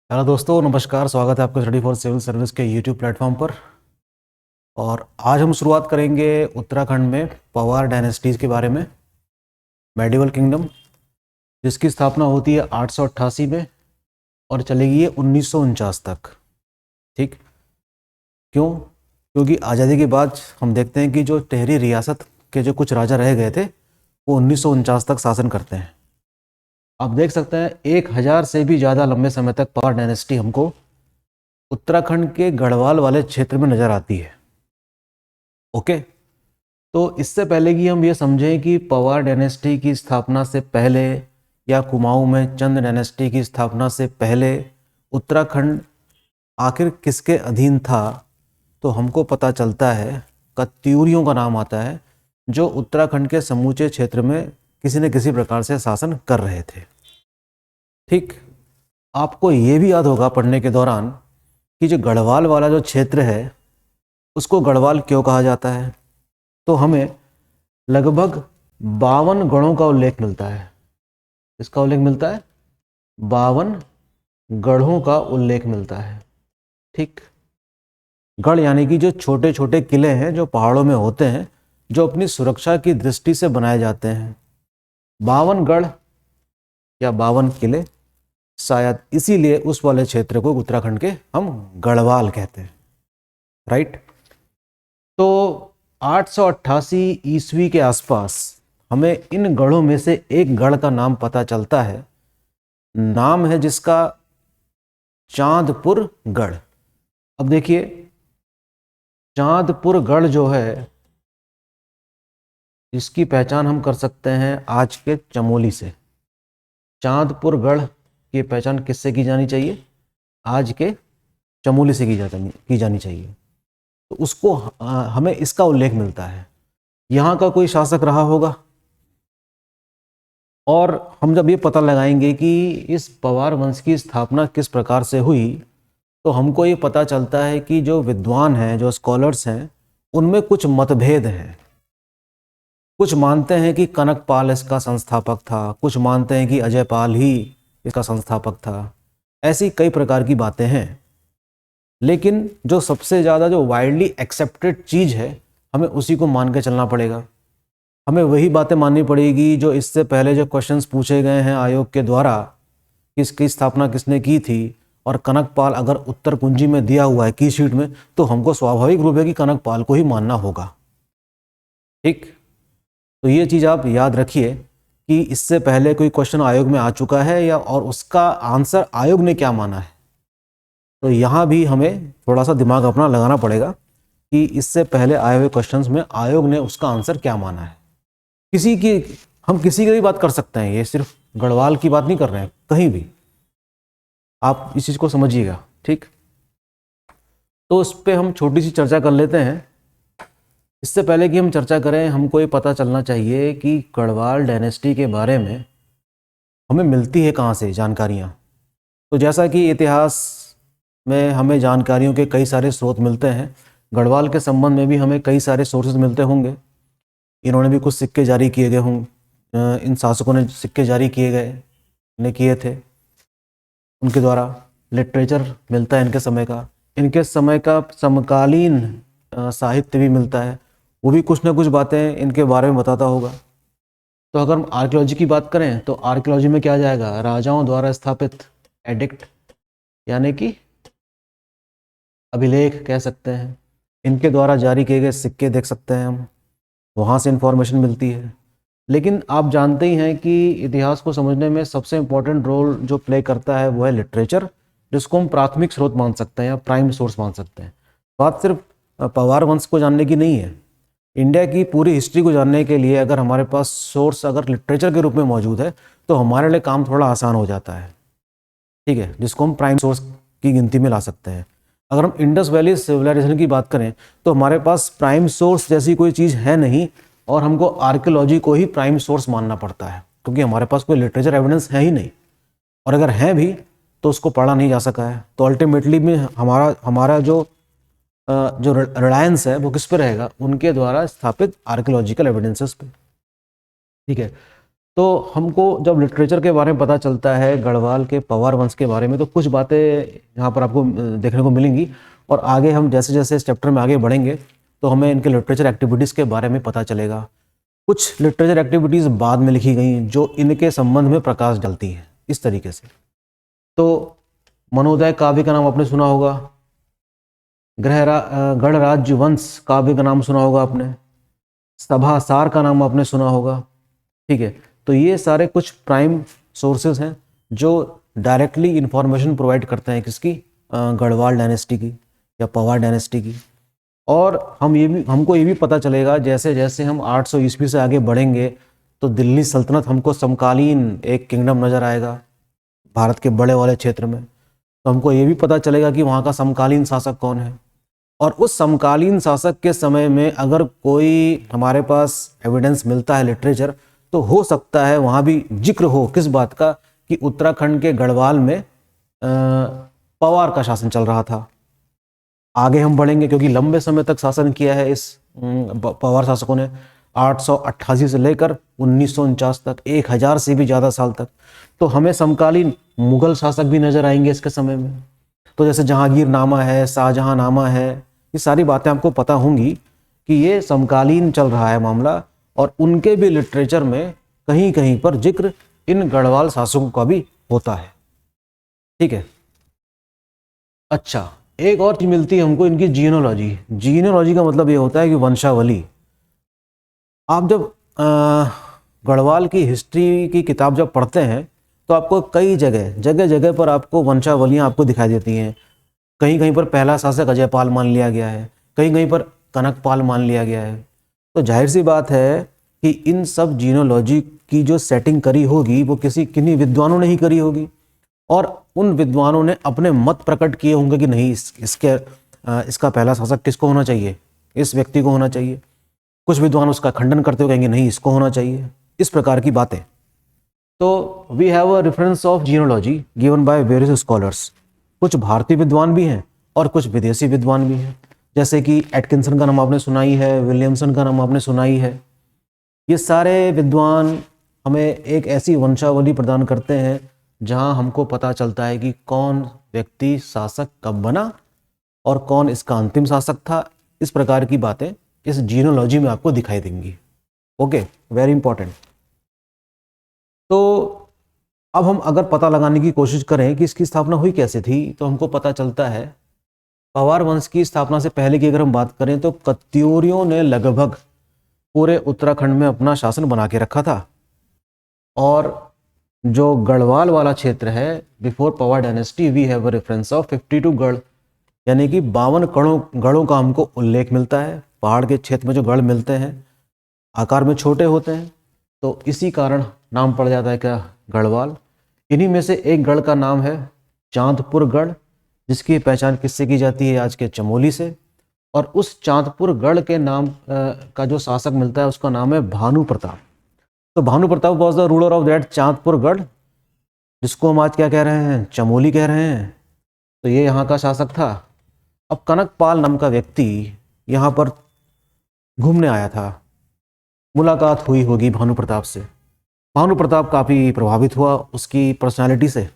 Hello दोस्तों, नमस्कार। स्वागत है आपका स्टडी फॉर सिविल सर्विस के यूट्यूब प्लेटफॉर्म पर। और आज हम शुरुआत करेंगे उत्तराखंड में पवार डायनेस्टीज़ के बारे में। मेडिवल किंगडम जिसकी स्थापना होती है 888 में और चलेगी ये 1949 तक। ठीक, क्यों? क्योंकि आज़ादी के बाद हम देखते हैं कि जो टिहरी रियासत के जो कुछ राजा रह गए थे वो 1949 तक शासन करते हैं। आप देख सकते हैं 1000 से भी ज़्यादा लंबे समय तक पवार डायनेस्टी हमको उत्तराखंड के गढ़वाल वाले क्षेत्र में नज़र आती है। ओके, तो इससे पहले कि हम ये समझें कि पवार डायनेस्टी की स्थापना से पहले या कुमाऊं में चंद डायनेस्टी की स्थापना से पहले उत्तराखंड आखिर किसके अधीन था, तो हमको पता चलता है कत्यूरियों का नाम आता है, जो उत्तराखंड के समूचे क्षेत्र में किसी न किसी प्रकार से शासन कर रहे थे। ठीक, आपको ये भी याद होगा पढ़ने के दौरान कि जो गढ़वाल वाला जो क्षेत्र है उसको गढ़वाल क्यों कहा जाता है, तो हमें लगभग 52 गढ़ों का उल्लेख मिलता है। इसका उल्लेख मिलता है 52 गढ़ों का उल्लेख मिलता है। ठीक, गढ़ यानी कि जो छोटे छोटे किले हैं जो पहाड़ों में होते हैं, जो अपनी सुरक्षा की दृष्टि से बनाए जाते हैं। 52 गढ़ या 52 किले, शायद इसीलिए उस वाले क्षेत्र को उत्तराखंड के हम गढ़वाल कहते हैं। राइट, तो 888 ईस्वी के आसपास हमें इन गढ़ों में से एक गढ़ का नाम पता चलता है। नाम है जिसका चांदपुर गढ़। अब देखिए, चांदपुर गढ़ जो है इसकी पहचान हम कर सकते हैं आज के चमोली से। चांदपुर गढ़ की पहचान किससे की जानी चाहिए? आज के चमोली से की जानी चाहिए। तो उसको हमें इसका उल्लेख मिलता है। यहाँ का कोई शासक रहा होगा, और हम जब ये पता लगाएंगे कि इस पवार वंश की स्थापना किस प्रकार से हुई, तो हमको ये पता चलता है कि जो विद्वान हैं, जो स्कॉलर्स हैं, उनमें कुछ मतभेद हैं। कुछ मानते हैं कि कनकपाल इसका संस्थापक था, कुछ मानते हैं कि अजयपाल ही इसका संस्थापक था। ऐसी कई प्रकार की बातें हैं, लेकिन जो सबसे ज़्यादा जो वाइडली एक्सेप्टेड चीज़ है, हमें उसी को मान के चलना पड़ेगा। हमें वही बातें माननी पड़ेगी जो इससे पहले जो क्वेश्चंस पूछे गए हैं आयोग के द्वारा, किसकी स्थापना किसने की थी, और कनकपाल अगर उत्तर कुंजी में दिया हुआ है की शीट में, तो हमको स्वाभाविक रूप है कि कनकपाल को ही मानना होगा। ठीक, तो ये चीज़ आप याद रखिए कि इससे पहले कोई क्वेश्चन आयोग में आ चुका है या और उसका आंसर आयोग ने क्या माना है। तो यहाँ भी हमें थोड़ा सा दिमाग अपना लगाना पड़ेगा कि इससे पहले आए हुए क्वेश्चंस में आयोग ने उसका आंसर क्या माना है। हम किसी की भी बात कर सकते हैं, ये सिर्फ गढ़वाल की बात नहीं कर रहे हैं, कहीं भी आप इस चीज़ को समझिएगा। ठीक, तो उस पर हम छोटी सी चर्चा कर लेते हैं। इससे पहले कि हम चर्चा करें, हमको ये पता चलना चाहिए कि गढ़वाल डायनेस्टी के बारे में हमें मिलती है कहाँ से जानकारियाँ। तो जैसा कि इतिहास में हमें जानकारियों के कई सारे स्रोत मिलते हैं, गढ़वाल के संबंध में भी हमें कई सारे सोर्सेज मिलते होंगे। इन्होंने भी कुछ सिक्के जारी किए गए होंगे, इन शासकों ने सिक्के जारी किए थे, उनके द्वारा लिटरेचर मिलता है इनके समय का समकालीन साहित्य भी मिलता है, वो भी कुछ ना कुछ बातें इनके बारे में बताता होगा। तो अगर हम आर्कियोलॉजी की बात करें, तो आर्कियोलॉजी में क्या आ जाएगा? राजाओं द्वारा स्थापित एडिक्ट यानी कि अभिलेख कह सकते हैं, इनके द्वारा जारी किए गए सिक्के देख सकते हैं हम, वहाँ से इंफॉर्मेशन मिलती है। लेकिन आप जानते ही हैं कि इतिहास को समझने में सबसे इम्पोर्टेंट रोल जो प्ले करता है वो है लिटरेचर, जिसको हम प्राथमिक स्रोत मान सकते हैं या प्राइम सोर्स मान सकते हैं। बात सिर्फ पवार वंश को जानने की नहीं है, इंडिया की पूरी हिस्ट्री को जानने के लिए अगर हमारे पास सोर्स अगर लिटरेचर के रूप में मौजूद है, तो हमारे लिए काम थोड़ा आसान हो जाता है। ठीक है, जिसको हम प्राइम सोर्स की गिनती में ला सकते हैं। अगर हम इंडस वैली सिविलाइजेशन की बात करें, तो हमारे पास प्राइम सोर्स जैसी कोई चीज़ है नहीं, और हमको आर्कियोलॉजी को ही प्राइम सोर्स मानना पड़ता है, क्योंकि हमारे पास कोई लिटरेचर एविडेंस है ही नहीं, और अगर है भी तो उसको पढ़ा नहीं जा सका है। तो अल्टीमेटली में हमारा जो रिलायंस है वो किस पे रहेगा? उनके द्वारा स्थापित आर्कियोलॉजिकल एविडेंसेस पे। ठीक है, तो हमको जब लिटरेचर के बारे में पता चलता है गढ़वाल के पवार वंश के बारे में, तो कुछ बातें यहाँ पर आपको देखने को मिलेंगी। और आगे हम जैसे जैसे इस चैप्टर में आगे बढ़ेंगे तो हमें इनके लिटरेचर एक्टिविटीज़ के बारे में पता चलेगा। कुछ लिटरेचर एक्टिविटीज़ बाद में लिखी गई जो इनके संबंध में प्रकाश डालती हैं इस तरीके से। तो मनोदय काव्य का नाम आपने सुना होगा, गणराज्य वंश काव्य का नाम सुना होगा आपने, सभासार का नाम आपने सुना होगा। ठीक है, तो ये सारे कुछ प्राइम सोर्सेज हैं जो डायरेक्टली इंफॉर्मेशन प्रोवाइड करते हैं किसकी, गढ़वाल डायनेस्टी की या पवार डायनेस्टी की। और हमको ये भी पता चलेगा जैसे जैसे हम 800 ईस्वी से आगे बढ़ेंगे तो दिल्ली सल्तनत हमको समकालीन एक किंगडम नज़र आएगा भारत के बड़े वाले क्षेत्र में। तो हमको ये भी पता चलेगा कि वहाँ का समकालीन शासक कौन है। और उस समकालीन शासक के समय में अगर कोई हमारे पास एविडेंस मिलता है लिटरेचर, तो हो सकता है वहाँ भी जिक्र हो किस बात का, कि उत्तराखंड के गढ़वाल में पवार का शासन चल रहा था। आगे हम बढ़ेंगे क्योंकि लंबे समय तक शासन किया है इस पवार शासकों ने, 888 से लेकर 1949 तक, 1000 से भी ज़्यादा साल तक। तो हमें समकालीन मुगल शासक भी नज़र आएंगे इसके समय में। तो जैसे जहांगीर नामा है, शाहजहां नामा है, ये सारी बातें आपको पता होंगी कि ये समकालीन चल रहा है मामला। और उनके भी लिटरेचर में कहीं कहीं पर जिक्र इन गढ़वाल शासकों का भी होता है। ठीक है, अच्छा एक और चीज मिलती है हमको, इनकी जीनोलॉजी। जीनोलॉजी का मतलब ये होता है कि वंशावली। आप जब गढ़वाल की हिस्ट्री की किताब जब पढ़ते हैं तो आपको कई जगह पर आपको वंशावलियाँ आपको दिखाई देती हैं। कहीं कहीं पर पहला शासक अजयपाल मान लिया गया है, कहीं कहीं पर कनकपाल मान लिया गया है। तो जाहिर सी बात है कि इन सब जीनोलॉजी की जो सेटिंग करी होगी वो किन्हीं विद्वानों ने ही करी होगी। और उन विद्वानों ने अपने मत प्रकट किए होंगे कि नहीं इसका पहला शासक किसको होना चाहिए, इस व्यक्ति को होना चाहिए। कुछ विद्वान उसका खंडन करते हुए कहेंगे नहीं इसको होना चाहिए, इस प्रकार की बातें। तो we have a reference of genealogy given by various scholars. कुछ भारतीय विद्वान भी हैं और कुछ विदेशी विद्वान भी हैं, जैसे कि एटकिंसन का नाम आपने सुना ही है, विलियमसन का नाम आपने सुना ही है। ये सारे विद्वान हमें एक ऐसी वंशावली प्रदान करते हैं जहां हमको पता चलता है कि कौन व्यक्ति शासक कब बना और कौन इसका अंतिम शासक था। इस प्रकार की बातें इस जीनोलॉजी में आपको दिखाई देंगी। Okay, very important. तो अब हम अगर पता लगाने की कोशिश करें कि इसकी स्थापना हुई कैसे थी, तो हमको पता चलता है पवार वंश की स्थापना से पहले की अगर हम बात करें तो कत्यूरियों ने लगभग पूरे उत्तराखंड में अपना शासन बना के रखा था। और जो गढ़वाल वाला क्षेत्र है, before Pawar dynasty we have a reference of 52 गढ़, यानी कि 52 गढ़ों का हमको उल्लेख मिलता है। पहाड़ के क्षेत्र में जो गढ़ मिलते हैं आकार में छोटे होते हैं, तो इसी कारण नाम पड़ जाता है क्या, गढ़वाल। इन्हीं में से एक गढ़ का नाम है चांदपुर गढ़, जिसकी पहचान किससे की जाती है, आज के चमोली से। और उस चांदपुर गढ़ के नाम का जो शासक मिलता है उसका नाम है भानु प्रताप। तो Bhanu Pratap was the ruler of that Chandpur गढ़, जिसको हम आज क्या कह रहे हैं, चमोली कह रहे हैं। तो ये यहाँ का शासक था। अब कनकपाल नाम का व्यक्ति यहाँ पर घूमने आया था, मुलाकात हुई होगी भानु प्रताप से। भानु प्रताप काफ़ी प्रभावित हुआ उसकी पर्सनालिटी से,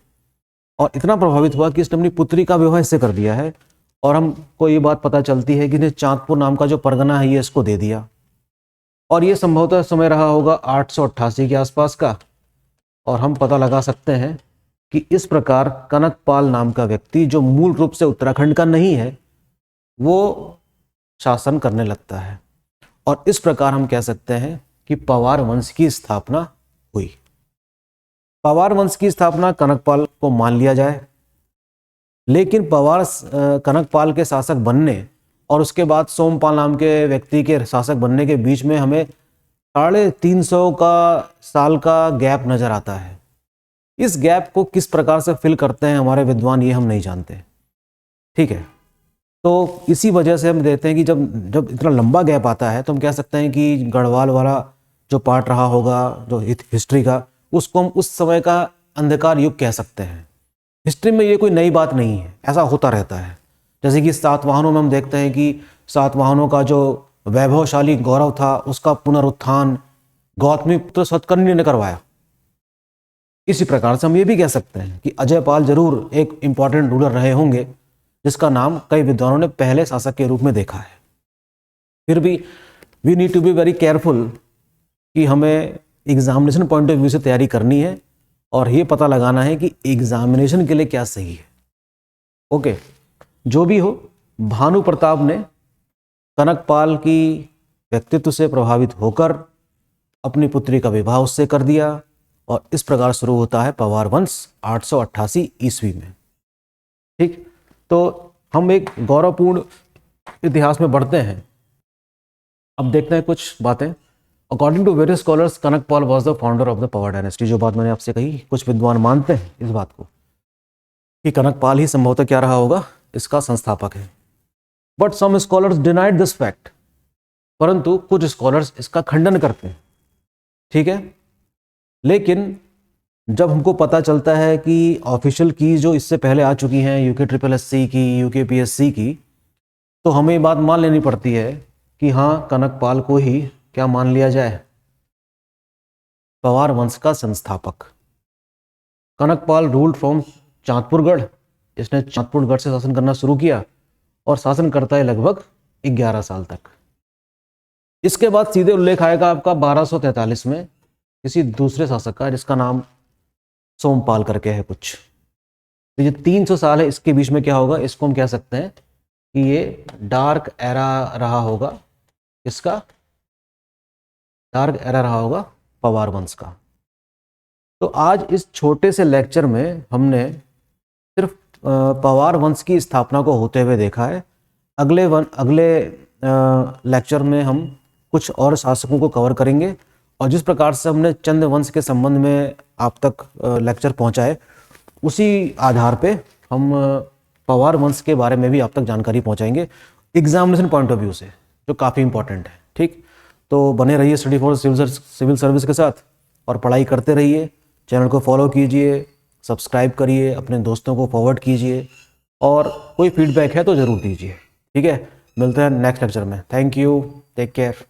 और इतना प्रभावित हुआ कि इसने अपनी पुत्री का विवाह इससे कर दिया है। और हमको ये बात पता चलती है कि इसने चांदपुर नाम का जो परगना है ये इसको दे दिया। और ये संभवतः समय रहा होगा 888 के आसपास का। और हम पता लगा सकते हैं कि इस प्रकार कनकपाल नाम का व्यक्ति, जो मूल रूप से उत्तराखंड का नहीं है, वो शासन करने लगता है। और इस प्रकार हम कह सकते हैं कि पवार वंश की स्थापना हुई। पवार वंश की स्थापना कनकपाल को मान लिया जाए, लेकिन कनकपाल के शासक बनने और उसके बाद सोमपाल नाम के व्यक्ति के शासक बनने के बीच में हमें 350 का साल का गैप नजर आता है। इस गैप को किस प्रकार से फिल करते हैं हमारे विद्वान, ये हम नहीं जानते। ठीक है, तो इसी वजह से हम देखते हैं कि जब इतना लंबा गैप आता है तो हम कह सकते हैं कि गढ़वाल वाला जो पार्ट रहा होगा जो हिस्ट्री का, उसको हम उस समय का अंधकार युग कह सकते हैं। हिस्ट्री में ये कोई नई बात नहीं है, ऐसा होता रहता है। जैसे कि सातवाहनों में हम देखते हैं कि सातवाहनों का जो वैभवशाली गौरव था उसका पुनरुत्थान गौतमीपुत्र सतकर्णी ने करवाया। इसी प्रकार से हम ये भी कह सकते हैं कि अजय पाल जरूर एक इंपॉर्टेंट रूलर रहे होंगे जिसका नाम कई विद्वानों ने पहले शासक के रूप में देखा है। फिर भी we need to be very careful कि हमें एग्जामिनेशन पॉइंट ऑफ व्यू से तैयारी करनी है और ये पता लगाना है कि एग्जामिनेशन के लिए क्या सही है। ओके, जो भी हो, भानु प्रताप ने कनकपाल की व्यक्तित्व से प्रभावित होकर अपनी पुत्री का विवाह उससे कर दिया और इस प्रकार शुरू होता है पवार वंश 888 ईस्वी में। ठीक, तो हम एक गौरवपूर्ण इतिहास में बढ़ते हैं। अब देखते हैं कुछ बातें। According to various scholars Kanakpal was the founder of the Pawar dynasty. जो बात मैंने आपसे कही, कुछ विद्वान मानते हैं इस बात को कि कनकपाल ही संभवतः क्या रहा होगा, इसका संस्थापक है। But some scholars denied this fact, परंतु कुछ स्कॉलर्स इसका खंडन करते हैं। ठीक है, लेकिन जब हमको पता चलता है कि ऑफिशियल की जो इससे पहले आ चुकी हैं UKSSC की, UKPSC की, तो हमें ये बात मान लेनी पड़ती है कि हाँ, कनकपाल को ही क्या मान लिया जाए, पवार वंश का संस्थापक। Kanakpal ruled from Chandpurgarh. इसने चांदपुरगढ़ से शासन करना शुरू किया और शासन करता है लगभग 11 साल तक। इसके बाद सीधे उल्लेख आएगा आपका 1243 में किसी दूसरे शासक का जिसका नाम सोमपाल करके है कुछ। तो ये 300 साल है, इसके बीच में क्या होगा, इसको हम कह सकते हैं कि ये डार्क एरा रहा होगा। इसका डार्क एरा रहा होगा पवार वंश का। तो आज इस छोटे से लेक्चर में हमने सिर्फ पवार वंश की स्थापना को होते हुए देखा है। अगले लेक्चर में हम कुछ और शासकों को कवर करेंगे और जिस प्रकार से हमने चंद वंश के संबंध में आप तक लेक्चर पहुंचाए, उसी आधार पे हम पवार वंश के बारे में भी आप तक जानकारी पहुंचाएंगे एग्जामिनेशन पॉइंट ऑफ व्यू से, जो काफ़ी इंपॉर्टेंट है। ठीक, तो बने रहिए स्टडी फॉर सिविल सर्विस के साथ और पढ़ाई करते रहिए। चैनल को फॉलो कीजिए, सब्सक्राइब करिए, अपने दोस्तों को फॉरवर्ड कीजिए और कोई फीडबैक है तो ज़रूर दीजिए। ठीक है, मिलते हैं नेक्स्ट लेक्चर में। Thank you, take care.